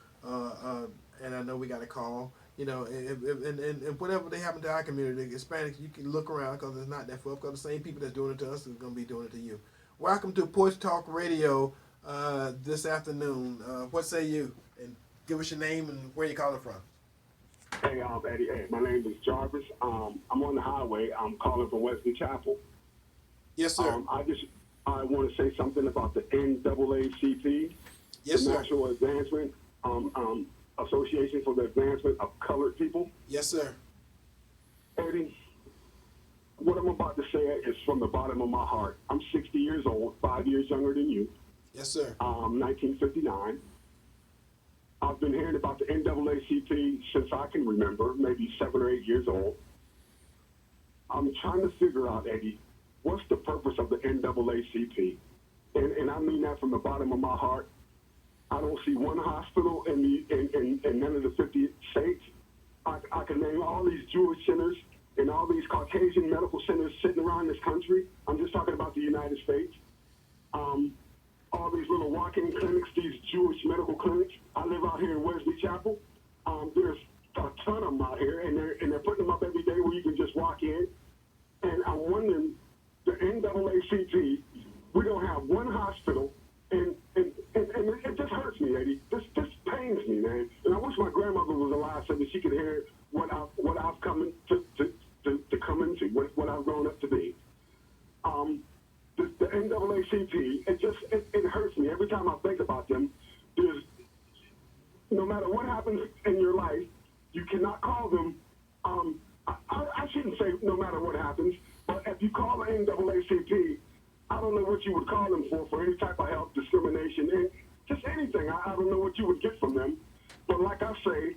And I know we got a call, and whatever they happen to our community, the Hispanics, you can look around because it's not that far. Because the same people that's doing it to us is going to be doing it to you. Welcome to Porch Talk Radio this afternoon. What say you? And give us your name and where you calling from.
Hey, Eddie. Hey, my name is Jarvis. I'm on the highway. I'm calling from Wesley Chapel.
Yes, sir.
I want to say something about the NAACP,
yes,
the
sir.
National Advancement Association for the Advancement of Colored People.
Yes, sir.
Eddie, what I'm about to say is from the bottom of my heart. I'm 60 years old, 5 years younger than you.
Yes, sir.
1959. I've been hearing about the NAACP since I can remember, maybe 7 or 8 years old. I'm trying to figure out, Eddie, what's the purpose of the NAACP? And I mean that from the bottom of my heart. I don't see one hospital in none of the 50 states. I can name all these Jewish centers and all these Caucasian medical centers sitting around this country. I'm just talking about the United States. All these little walk-in clinics, these Jewish medical clinics. I live out here in Wesley Chapel. There's a ton of them out here, and they're putting them up every day where you can just walk in. And I'm wondering, the NAACP, we don't have one hospital, and it just hurts me, Eddie. This pains me, man. And I wish my grandmother was alive so that she could hear what I've come to come into, what I've grown up to be. The NAACP, it hurts me every time I think about them. There's, no matter what happens in your life, you cannot call them. I shouldn't say no matter what happens, but if you call the NAACP, I don't know what you would call them for any type of health discrimination and just anything. I don't know what you would get from them. But like I say,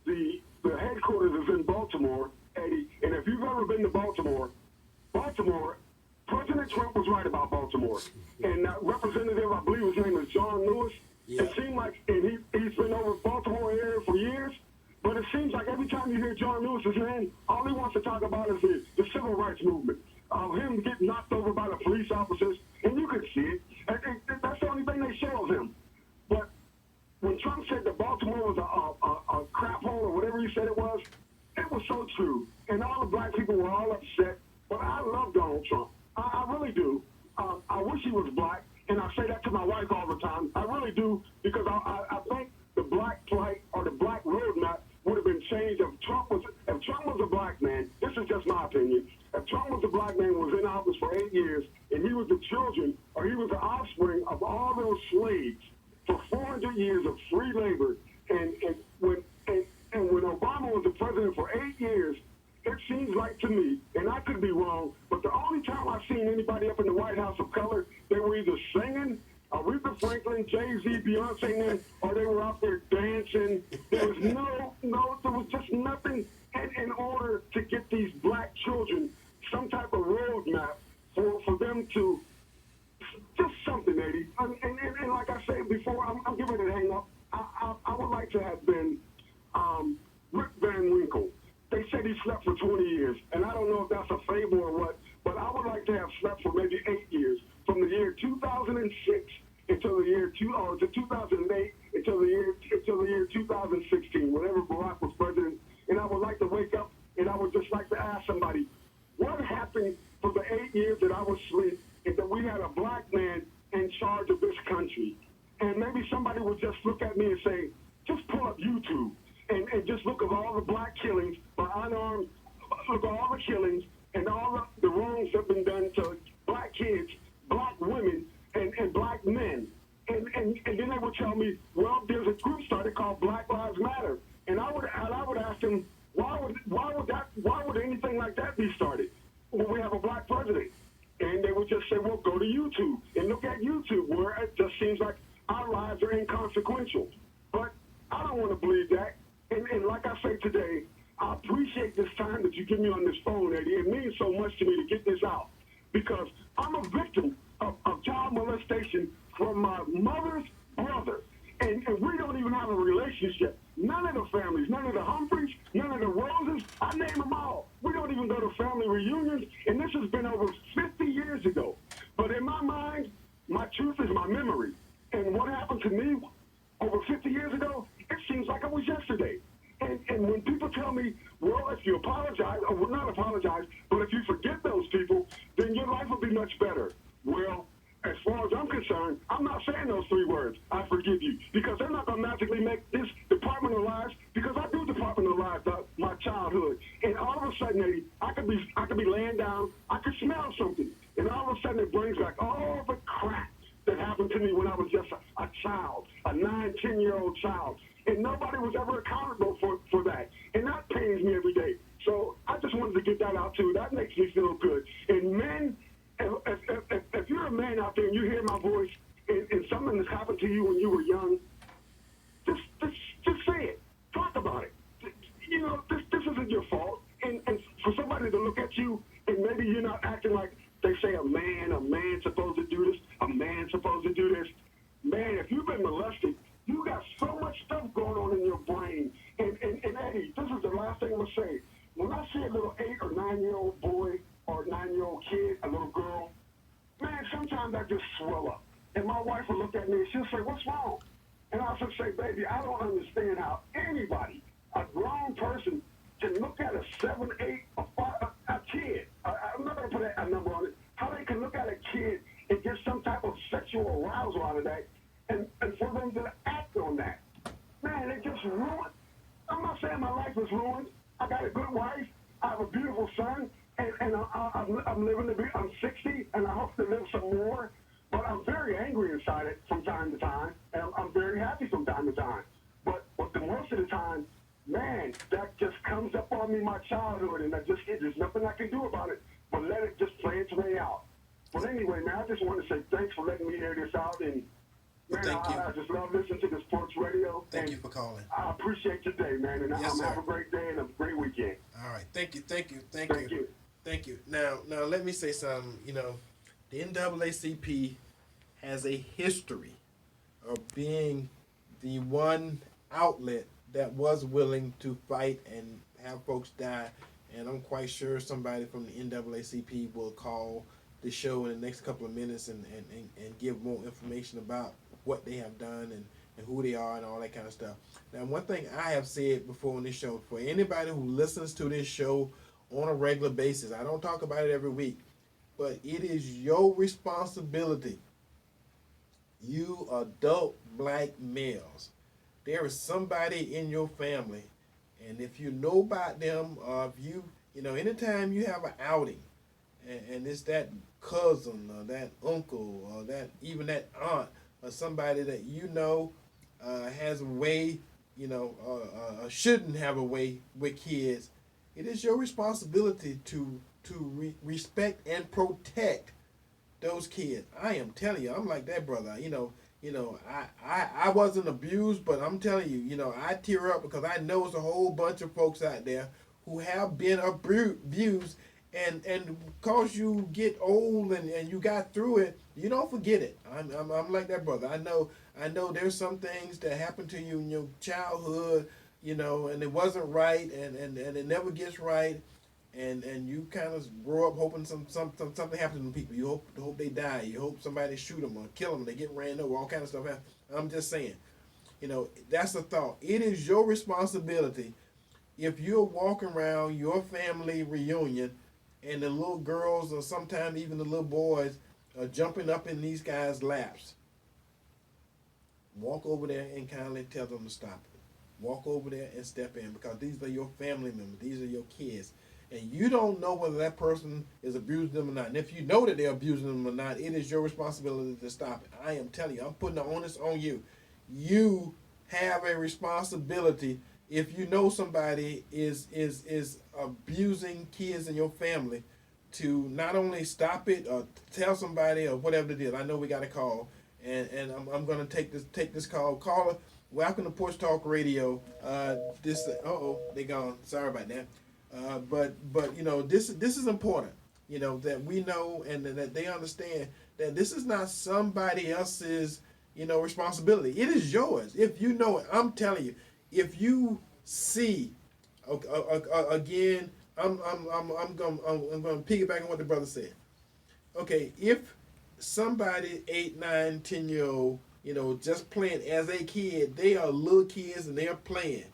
the headquarters is in Baltimore, Eddie. And if you've ever been to Baltimore, President Trump was right about Baltimore. And that representative, I believe his name is John Lewis,
yeah.
It seemed like, and he's been over Baltimore area for years, but it seems like every time you hear John Lewis's name, all he wants to talk about is the civil rights movement. Him getting knocked over by the police officers, and you can see it. That's the only thing they show of him. But when Trump said that Baltimore was a crap hole or whatever he said it was so true. And all the black people were all upset. But I love Donald Trump. I really do. I wish he was black, and I say that to my wife all the time. I really do, because I think the black plight or the black roadmap would have been changed if Trump was a black man. This is just my opinion. If Trump was a black man who was in office for 8 years, and he was the children or he was the offspring of all those slaves for 400 years of free labor, and when Obama was the president for 8 years, it seems like to me, and I could be wrong, but the only time I've seen anybody up in the White House of color, they were either singing, Aretha Franklin, Jay-Z, Beyonce, or they were out there dancing. There was there was just nothing in order to get these black children some type of roadmap for maybe slept for 20 years, and I don't know if that's a fable or what, but I would like to have slept for maybe 8 years, from the year 2006 until the year to 2008 until the year 2016, whenever Barack was president. And I would like to wake up and I would just like to ask somebody, what happened for the 8 years that I was asleep and that we had a black man in charge of this country? And maybe somebody would just look at me and say, just pull up YouTube and just look at all the black killings by unarmed, look at all the killings and all the wrongs that have been done to black kids, black women, and black men. And then they would tell me, well, there's a group started called Black Lives Matter. And I would ask them, why would anything like that be started when we have a black president? And they would just say, well, go to YouTube and look at YouTube, where it just seems like our lives are inconsequential. But I don't want to believe that. And like I say today, I appreciate this time that you give me on this phone, Eddie. It means so much to me to get this out, because I'm a victim of child molestation from my mother's brother. And we don't even have a relationship. None of the families, none of the Humphreys, none of the Roses, I name them all. We don't even go to family reunions, and this has been over 50 years ago. But in my mind, my truth is my memory. And what happened to me over 50 years ago, it seems like it was yesterday. And when people tell me, well, if you apologize, or well, not apologize, but if you forget those people, then your life will be much better. Well, as far as I'm concerned, I'm not saying those 3 words, I forgive you, because they're not going to magically make this Department of Lives, because I do Department of Lives my childhood. And all of a sudden, Eddie, I could be laying down, I could smell something, and all of a sudden it brings back all the crap that happened to me when I was just a child, a 9, 10-year-old child. And nobody was ever accountable for that. And that pains me every day. So I just wanted to get that out too. That makes me feel good. And men, if you're a man out there and you hear my voice and something has happened to you when you were young, just say it. Talk about it. You know, this isn't your fault. And for somebody to look at you and maybe you're not acting like they say a man's supposed to do this, a man's supposed to do this. Man, if you've been molested, you got so much stuff going on in your brain. And Eddie, this is the last thing I'm going to say. When I see a little 8 or 9-year-old boy or 9-year-old kid, a little girl, man, sometimes I just swell up. And my wife will look at me and she'll say, what's wrong? And I'll just say, baby, I don't understand how anybody, a grown person, can look at a 7, 8, or 5, a kid. I'm not going to put a number on it. How they can look at a kid and get some type of sexual arousal out of that, and for them to act on that. Man, it just ruined. I'm not saying my life is ruined. I got a good wife. I have a beautiful son, and I'm living to be, I'm 60, and I hope to live some more. But I'm very angry inside it from time to time, and I'm very happy from time to time. But the most of the time, man, that just comes up on me, my childhood, and there's nothing I can do about it, but let it just play its way out. But anyway, man, I just want to say thanks for letting me hear this out, and man, I just love listening to this Porch Radio.
Thank you for calling.
I appreciate your day, man, and
Yes,
have a great day and a great weekend.
All right, thank you. Now let me say something. You know, the NAACP has a history of being the one outlet that was willing to fight and have folks die, and I'm quite sure somebody from the NAACP will call the show in the next couple of minutes and give more information about what they have done and who they are and all that kind of stuff. Now, one thing I have said before on this show, for anybody who listens to this show on a regular basis, I don't talk about it every week, but it is your responsibility, you adult black males. There is somebody in your family, and if you know about them, or if you know, anytime you have an outing, and it's that cousin or that uncle or that even that aunt or somebody that you know has a way, you know, shouldn't have a way with kids, it is your responsibility to respect and protect those kids. I am telling you, I'm like that brother. I wasn't abused, but I'm telling you, I tear up because I know it's a whole bunch of folks out there who have been abused. And because you get old and you got through it, you don't forget it. I'm like that brother. I know there's some things that happened to you in your childhood you know, and it wasn't right, and it never gets right, and you kind of grow up hoping something happens to people. You hope they die. You hope somebody shoot them or kill them. They get ran over. All kind of stuff happens. I'm just saying, you know, that's the thought. It is your responsibility if you're walking around your family reunion, and the little girls or sometimes even the little boys are jumping up in these guys' laps. Walk over there and kindly tell them to stop it. Walk over there and step in, because these are your family members. These are your kids. And you don't know whether that person is abusing them or not. And if you know that they're abusing them or not, it is your responsibility to stop it. I am telling you, I'm putting the onus on you. You have a responsibility. If you know somebody is abusing kids in your family, to not only stop it or tell somebody or whatever it is. I know we got a call, and I'm going to take this call. Caller, welcome to Porch Talk Radio. They gone. Sorry about that. But you know, this is important. You know, that we know and that they understand that this is not somebody else's, you know, responsibility. It is yours. If you know it, I'm telling you. If you see, again, I'm going to piggyback on what the brother said. Okay, if somebody 8, 9, 10-year-old, you know, just playing as a kid, they are little kids and they're playing.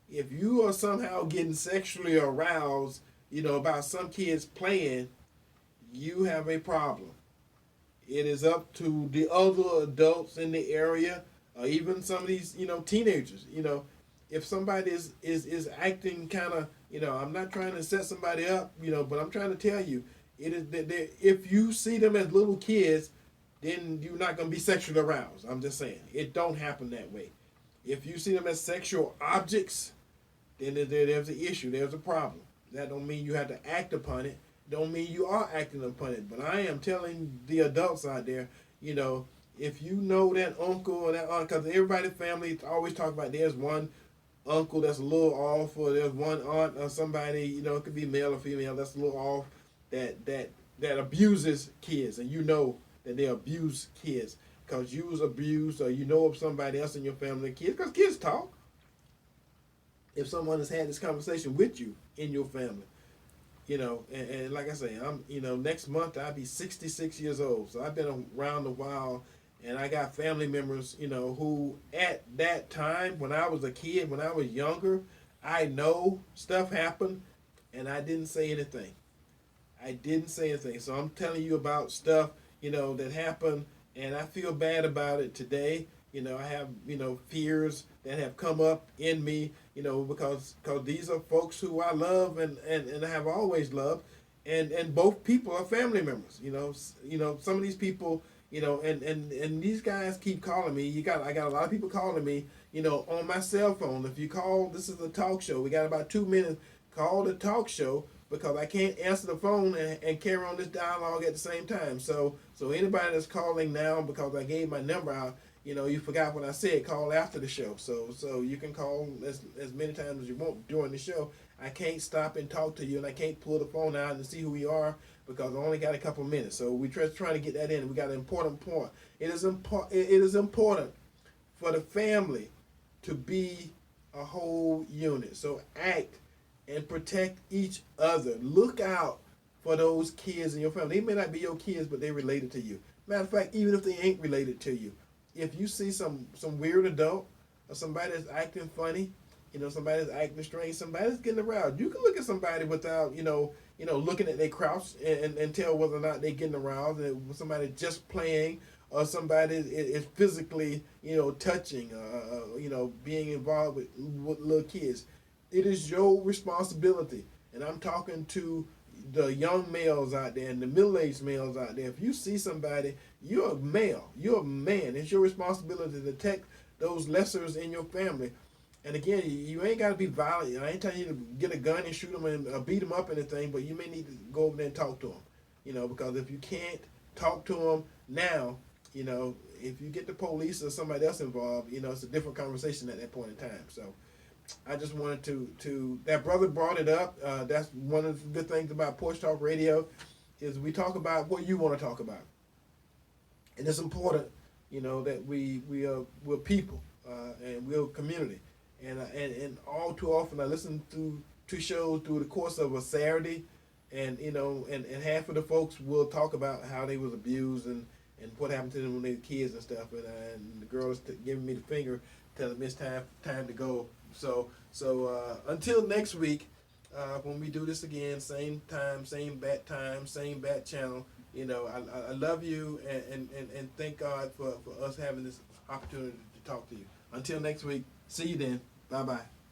If you are somehow getting sexually aroused, you know, about some kids playing, you have a problem. It is up to the other adults in the area, or even some of these, you know, teenagers. You know, if somebody is acting kind of, you know, I'm not trying to set somebody up, you know, but I'm trying to tell you, it is that if you see them as little kids, then you're not going to be sexually aroused. I'm just saying, it don't happen that way. If you see them as sexual objects, then there's an issue, there's a problem. That don't mean you have to act upon it. Don't mean you are acting upon it. But I am telling the adults out there, you know, if you know that uncle or that aunt, because everybody's family always talk about there's one uncle that's a little off, or there's one aunt or somebody, you know, it could be male or female, that's a little off, that abuses kids, and you know that they abuse kids because you was abused, or you know of somebody else in your family, kids, because kids talk. If someone has had this conversation with you in your family, you know, and like I say, I'm, you know, next month I'll be 66 years old, so I've been around a while, and I got family members, you know, who at that time, when I was a kid, when I was younger, I know stuff happened, and I didn't say anything. I didn't say anything. So I'm telling you about stuff, you know, that happened, and I feel bad about it today. You know, I have, you know, fears that have come up in me, you know, because these are folks who I love and I have always loved, and both people are family members. You know, some of these people, you know, and these guys keep calling me. I got a lot of people calling me, you know, on my cell phone. If you call, this is a talk show. We got about 2 minutes. Call the talk show, because I can't answer the phone and carry on this dialogue at the same time. So anybody that's calling now, because I gave my number out, you know, you forgot what I said, call after the show. So you can call as many times as you want during the show. I can't stop and talk to you, and I can't pull the phone out and see who you are, because I only got a couple minutes. So we trying to get that in. We got an important point. It is important for the family to be a whole unit. So act and protect each other. Look out for those kids in your family. They may not be your kids, but they're related to you. Matter of fact, even if they ain't related to you, if you see some weird adult, or somebody that's acting funny, you know, somebody that's acting strange, somebody that's getting aroused, you can look at somebody without, you know, looking at their crouch and tell whether or not they're getting aroused. And somebody just playing, or somebody is physically, you know, touching, you know, being involved with little kids. It is your responsibility, and I'm talking to the young males out there and the middle-aged males out there. If you see somebody, you're a male, you're a man. It's your responsibility to detect those lessers in your family. And again, you ain't got to be violent. I ain't telling you to get a gun and shoot them and beat them up or anything, but you may need to go over there and talk to them, you know, because if you can't talk to them now, you know, if you get the police or somebody else involved, you know, it's a different conversation at that point in time. So I just wanted to that brother brought it up. That's one of the good things about Porch Talk Radio, is we talk about what you want to talk about, and it's important, you know, that we're people and we're a community, and all too often I listen to shows through the course of a Saturday, and and half of the folks will talk about how they was abused and what happened to them when they were kids and stuff, and the girls giving me the finger, telling me it's time to go. So until next week, when we do this again, same time, same bat channel. I love you and thank God for us having this opportunity to talk to you. Until next week, see you then. Bye bye.